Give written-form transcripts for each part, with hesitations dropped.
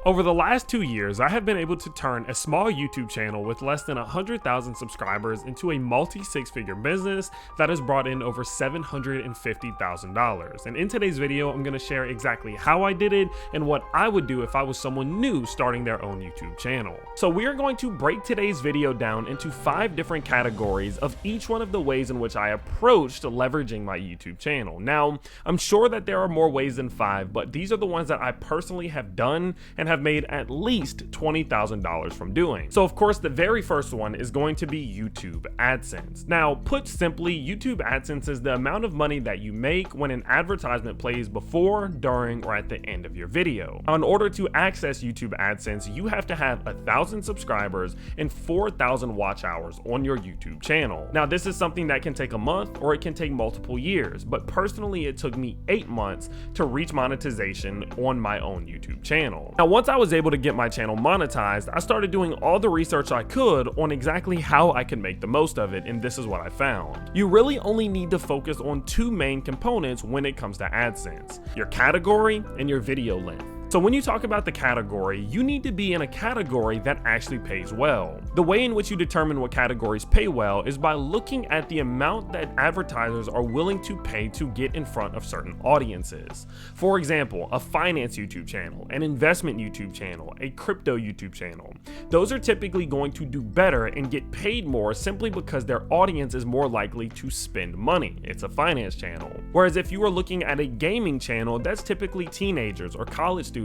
Over the last 2 years, I have been able to turn a small YouTube channel with less than 100,000 subscribers into a multi-six-figure business that has brought in over $750,000. And in today's video, I'm going to share exactly how I did it and what I would do if I was someone new starting their own YouTube channel. So we are going to break today's video down into 5 different categories of each one of the ways in which I approached leveraging my YouTube channel. Now, I'm sure that there are more ways than 5, but these are the ones that I personally have done and have made at least $20,000 from doing. So of course, the very first one is going to be YouTube AdSense. Now, put simply, YouTube AdSense is the amount of money that you make when an advertisement plays before, during, or at the end of your video. Now, in order to access YouTube AdSense, you have to have 1,000 subscribers and 4,000 watch hours on your YouTube channel. Now, this is something that can take a month or it can take multiple years, but personally, it took me 8 months to reach monetization on my own YouTube channel. Now, once I was able to get my channel monetized, I started doing all the research I could on exactly how I could make the most of it, and this is what I found. You really only need to focus on 2 main components when it comes to AdSense: your category and your video length. So when you talk about the category, you need to be in a category that actually pays well. The way in which you determine what categories pay well is by looking at the amount that advertisers are willing to pay to get in front of certain audiences. For example, a finance YouTube channel, an investment YouTube channel, a crypto YouTube channel. Those are typically going to do better and get paid more simply because their audience is more likely to spend money. It's a finance channel. Whereas if you are looking at a gaming channel, that's typically teenagers or college students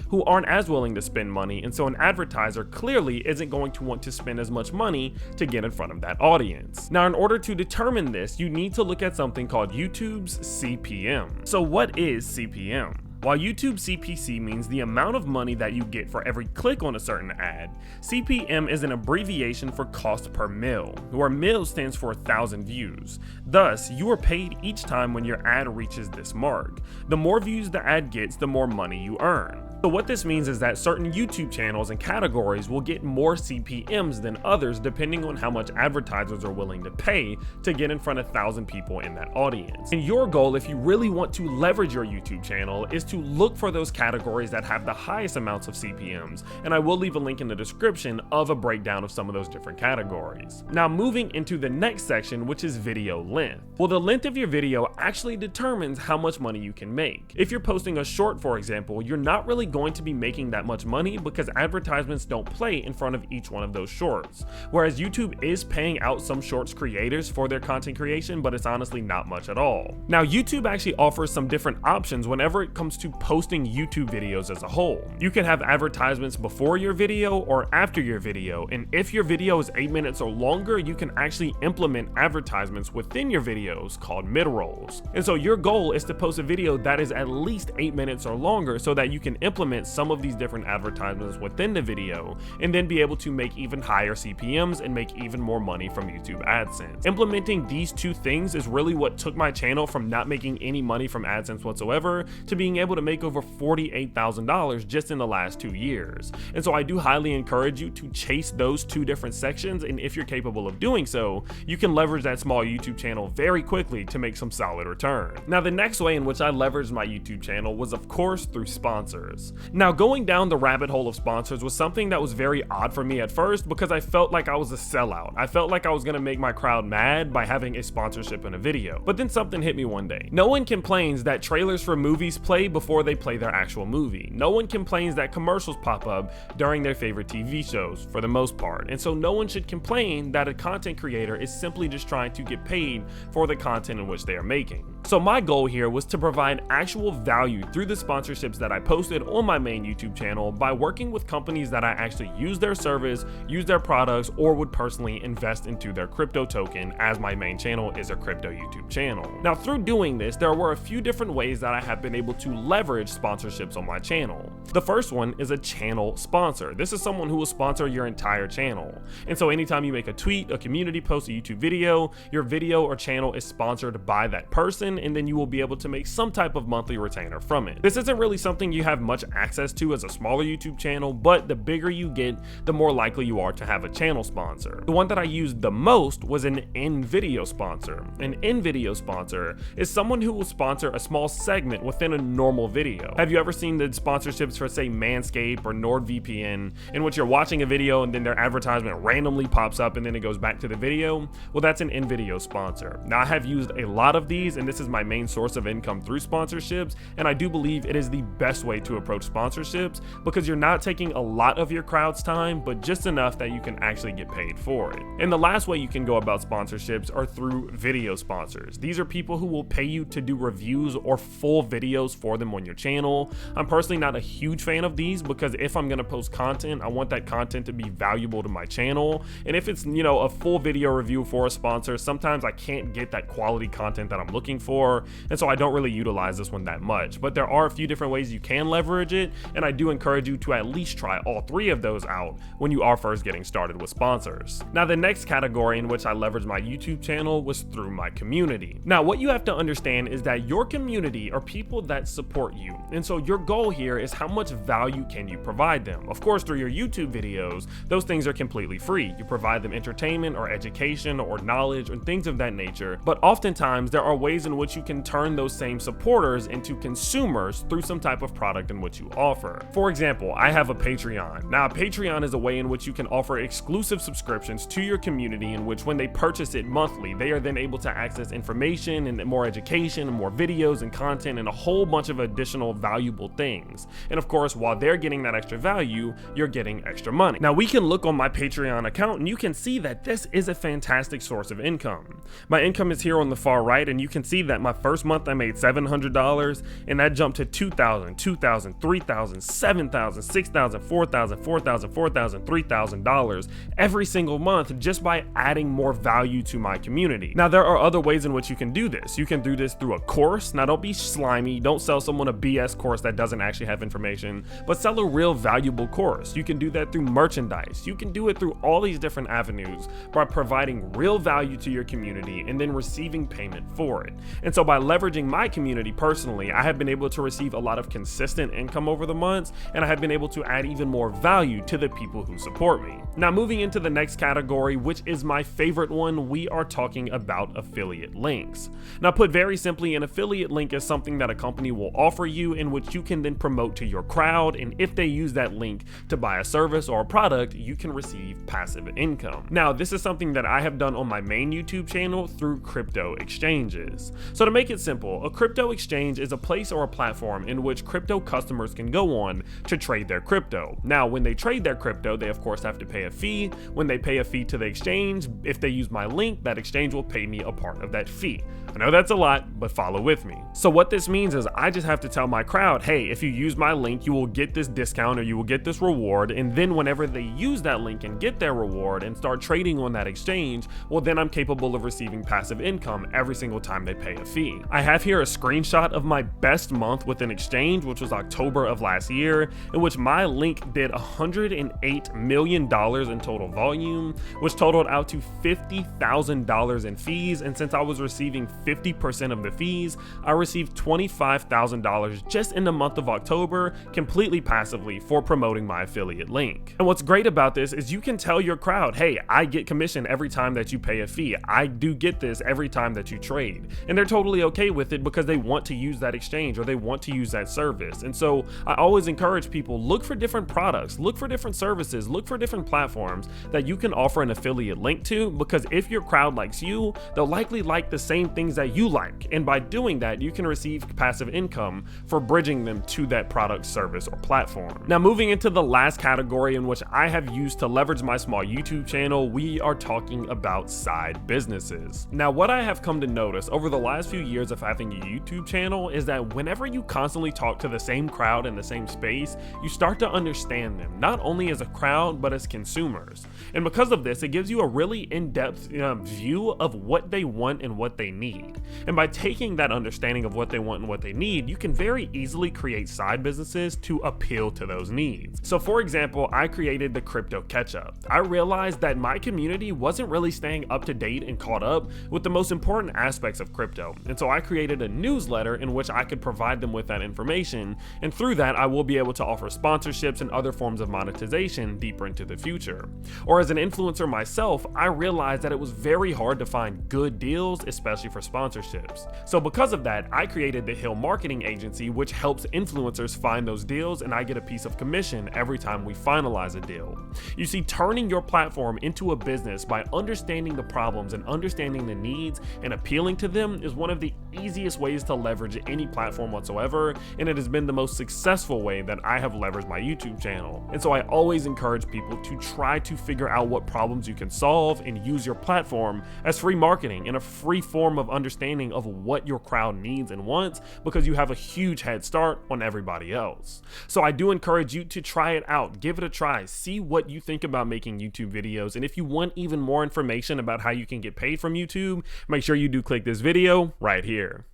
who aren't as willing to spend money, and so an advertiser clearly isn't going to want to spend as much money to get in front of that audience. Now, in order to determine this, you need to look at something called YouTube's CPM. So what is CPM? While YouTube CPC means the amount of money that you get for every click on a certain ad, CPM is an abbreviation for cost per mil, where mil stands for 1,000 views. Thus, you are paid each time when your ad reaches this mark. The more views the ad gets, the more money you earn. So what this means is that certain YouTube channels and categories will get more CPMs than others depending on how much advertisers are willing to pay to get in front of 1,000 people in that audience. And your goal, if you really want to leverage your YouTube channel, is to look for those categories that have the highest amounts of CPMs, and I will leave a link in the description of a breakdown of some of those different categories. Now, moving into the next section, which is video length. Well, the length of your video actually determines how much money you can make. If you're posting a short, for example, you're not really going to be making that much money because advertisements don't play in front of each one of those shorts. Whereas YouTube is paying out some shorts creators for their content creation, but it's honestly not much at all. Now, YouTube actually offers some different options whenever it comes to posting YouTube videos as a whole. You can have advertisements before your video or after your video, and if your video is 8 minutes or longer, you can actually implement advertisements within your videos called mid-rolls. And so your goal is to post a video that is at least 8 minutes or longer so that you can implement some of these different advertisements within the video and then be able to make even higher CPMs and make even more money from YouTube AdSense. Implementing these 2 things is really what took my channel from not making any money from AdSense whatsoever to being able to make over $48,000 just in the last 2 years. And so I do highly encourage you to chase those 2 different sections, and if you're capable of doing so, you can leverage that small YouTube channel very quickly to make some solid return. Now, the next way in which I leveraged my YouTube channel was, of course, through sponsors. Now, going down the rabbit hole of sponsors was something that was very odd for me at first because I felt like I was a sellout. I felt like I was gonna make my crowd mad by having a sponsorship in a video. But then something hit me one day. No one complains that trailers for movies play before they play their actual movie. No one complains that commercials pop up during their favorite TV shows, for the most part. And so no one should complain that a content creator is simply just trying to get paid for the content in which they are making. So my goal here was to provide actual value through the sponsorships that I posted on my main YouTube channel by working with companies that I actually use their service, use their products, or would personally invest into their crypto token, as my main channel is a crypto YouTube channel. Now, through doing this, there were a few different ways that I have been able to leverage sponsorships on my channel. The first one is a channel sponsor. This is someone who will sponsor your entire channel. And so anytime you make a tweet, a community post, a YouTube video, your video or channel is sponsored by that person, subscription, and then you will be able to make some type of monthly retainer from it. This isn't really something you have much access to as a smaller YouTube channel, but the bigger you get, the more likely you are to have a channel sponsor. The one that I used the most was an in-video sponsor. An in-video sponsor is someone who will sponsor a small segment within a normal video. Have you ever seen the sponsorships for, say, Manscaped or NordVPN, in which you're watching a video and then their advertisement randomly pops up and then it goes back to the video? Well, that's an in-video sponsor. Now, I have used a lot of these, and this is my main source of income through sponsorships, and I do believe it is the best way to approach sponsorships because you're not taking a lot of your crowd's time, but just enough that you can actually get paid for it. And the last way you can go about sponsorships are through video sponsors. These are people who will pay you to do reviews or full videos for them on your channel. I'm personally not a huge fan of these because if I'm gonna post content, I want that content to be valuable to my channel. And if it's, a full video review for a sponsor, sometimes I can't get that quality content that I'm looking for, and so I don't really utilize this one that much. But there are a few different ways you can leverage it, and I do encourage you to at least try all three of those out when you are first getting started with sponsors. Now, the next category in which I leveraged my YouTube channel was through my community. Now, what you have to understand is that your community are people that support you, and so your goal here is how much value can you provide them. Of course, through your YouTube videos, those things are completely free. You provide them entertainment or education or knowledge or things of that nature, but oftentimes there are ways in which you can turn those same supporters into consumers through some type of product in which you offer. For example, I have a Patreon. Now, Patreon is a way in which you can offer exclusive subscriptions to your community, in which when they purchase it monthly, they are then able to access information and more education and more videos and content and a whole bunch of additional valuable things. And of course, while they're getting that extra value, you're getting extra money. Now, we can look on my Patreon account and you can see that this is a fantastic source of income. My income is here on the far right, and you can see that my first month I made $700, and that jumped to $2,000, $2,000, $3,000, $7,000, $6,000, $4,000, $4,000, $4,000, $3,000 every single month just by adding more value to my community. Now, there are other ways in which you can do this. You can do this through a course. Now, don't be slimy. Don't sell someone a BS course that doesn't actually have information, but sell a real valuable course. You can do that through merchandise. You can do it through all these different avenues by providing real value to your community and then receiving payment for it. And so by leveraging my community personally, I have been able to receive a lot of consistent income over the months, and I have been able to add even more value to the people who support me. Now, moving into the next category, which is my favorite one, we are talking about affiliate links. Now, put very simply, an affiliate link is something that a company will offer you in which you can then promote to your crowd, and if they use that link to buy a service or a product, you can receive passive income. Now, this is something that I have done on my main YouTube channel through crypto exchanges. So to make it simple, a crypto exchange is a place or a platform in which crypto customers can go on to trade their crypto. Now, when they trade their crypto, they of course have to pay a fee. When they pay a fee to the exchange, if they use my link, that exchange will pay me a part of that fee. I know that's a lot, but follow with me. So what this means is I just have to tell my crowd, hey, if you use my link, you will get this discount or you will get this reward. And then whenever they use that link and get their reward and start trading on that exchange, well, then I'm capable of receiving passive income every single time they pay a fee. I have here a screenshot of my best month with an exchange, which was October of last year, in which my link did $108 million in total volume, which totaled out to $50,000 in fees. And since I was receiving 50% of the fees, I received $25,000 just in the month of October, completely passively, for promoting my affiliate link. And what's great about this is you can tell your crowd, hey, I get commission every time that you pay a fee. I do get this every time that you trade. And they're totally okay with it because they want to use that exchange or they want to use that service. And so I always encourage people, look for different products, look for different services, look for different platforms that you can offer an affiliate link to, because if your crowd likes you, they'll likely like the same things that you like. And by doing that, you can receive passive income for bridging them to that product, service, or platform. Now, moving into the last category in which I have used to leverage my small YouTube channel, we are talking about side businesses. Now, what I have come to notice over the last few years of having a YouTube channel is that whenever you constantly talk to the same crowd in the same space, you start to understand them, not only as a crowd, but as consumers. And because of this, it gives you a really in-depth view of what they want and what they need. need. And by taking that understanding of what they want and what they need, you can very easily create side businesses to appeal to those needs. So for example, I created the Crypto Catch-Up. I realized that my community wasn't really staying up to date and caught up with the most important aspects of crypto. And so I created a newsletter in which I could provide them with that information. And through that, I will be able to offer sponsorships and other forms of monetization deeper into the future. Or as an influencer myself, I realized that it was very hard to find good deals, especially for sponsorships. So because of that, I created the Hill Marketing Agency, which helps influencers find those deals, and I get a piece of commission every time we finalize a deal. You see, turning your platform into a business by understanding the problems and understanding the needs and appealing to them is one of the easiest ways to leverage any platform whatsoever, and it has been the most successful way that I have leveraged my YouTube channel. And so I always encourage people to try to figure out what problems you can solve and use your platform as free marketing and a free form of understanding of what your crowd needs and wants, because you have a huge head start on everybody else. So I do encourage you to try it out, give it a try, see what you think about making YouTube videos, and if you want even more information about how you can get paid from YouTube, make sure you do click this video right here.